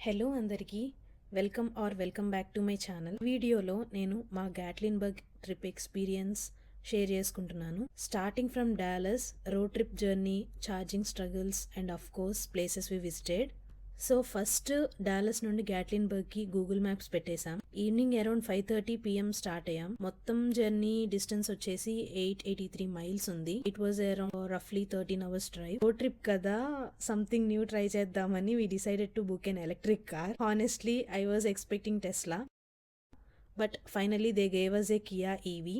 Hello అందరికీ welcome back to my channel. వీడియోలో నేను మా గ్యాట్లిన్బర్గ్ ట్రిప్ ఎక్స్పీరియన్స్ షేర్ చేసుకుంటున్నాను. Starting from Dallas, road trip journey, charging struggles and of course places we visited. So first Dallas నుండి గ్యాట్లిన్బర్గ్కి Google maps పెట్టేశాం. Evening around 5:30 PM start అయ్యాం. మొత్తం journey distance వచ్చేసి 883 మైల్స్ ఉంది. ఇట్ వాజ్ అరౌండ్ రఫ్లీ 13 hours drive. Road trip కదా, something new try చేద్దామని we decided to book an electric car. Honestly I was expecting Tesla, but finally they gave us a Kia EV.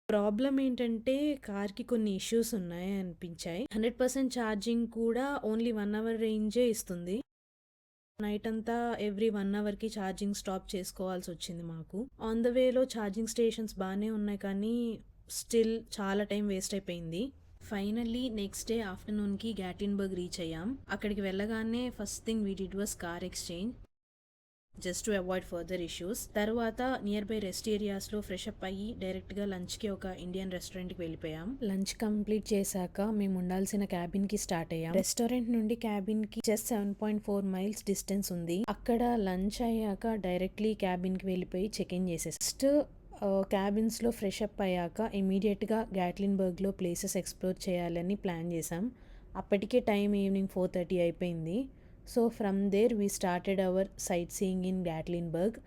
Problem ఏంటంటే కార్కి కొన్ని issues ఉన్నాయి అనిపించాయి. 100% charging కూడా only 1 hour రేంజే ఇస్తుంది. Night అంతా ఎవ్రీ 1 hourకి ఛార్జింగ్ స్టాప్ చేసుకోవాల్సి వచ్చింది మాకు. ఆన్ ద వేలో ఛార్జింగ్ స్టేషన్స్ బాగానే ఉన్నాయి, కానీ స్టిల్ చాలా టైం వేస్ట్ అయిపోయింది. ఫైనల్లీ నెక్స్ట్ డే ఆఫ్టర్నూన్కి గ్యాటిన్బర్గ్ రీచ్ అయ్యాం. అక్కడికి వెళ్ళగానే first thing we did was car exchange, just to avoid further issues. తర్వాత నియర్ బై రెస్ట్ ఏరియాస్లో ఫ్రెష్ అప్ అయ్యి డైరెక్ట్గా లంచ్కి ఒక ఇండియన్ రెస్టారెంట్కి వెళ్ళిపోయాం. లంచ్ కంప్లీట్ చేశాక మేము ఉండాల్సిన క్యాబిన్కి స్టార్ట్ అయ్యాం. రెస్టారెంట్ నుండి క్యాబిన్కి జస్ట్ 7.4 miles డిస్టెన్స్ ఉంది. అక్కడ లంచ్ అయ్యాక డైరెక్ట్లీ క్యాబిన్కి వెళ్ళిపోయి చెక్ ఇన్ చేసేసి ఫస్ట్ క్యాబిన్స్లో ఫ్రెష్ అప్ అయ్యాక ఇమీడియట్గా గ్యాట్లిన్బర్గ్లో ప్లేసెస్ ఎక్స్ప్లోర్ చేయాలని ప్లాన్ చేసాం. అప్పటికే టైం ఈవినింగ్ 4:30 అయిపోయింది. So from there we started our sightseeing in Gatlinburg.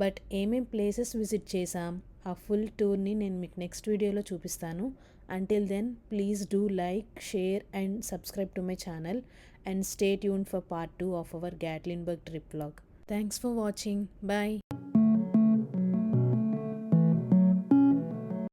But ఏమేం ప్లేసెస్ విజిట్ చేసాం, ఆ ఫుల్ టూర్ని నేను మీకు నెక్స్ట్ వీడియోలో చూపిస్తాను. Until then please do like, share and subscribe to my channel and stay tuned for part 2 of our Gatlinburg trip vlog. Thanks for watching. Bye.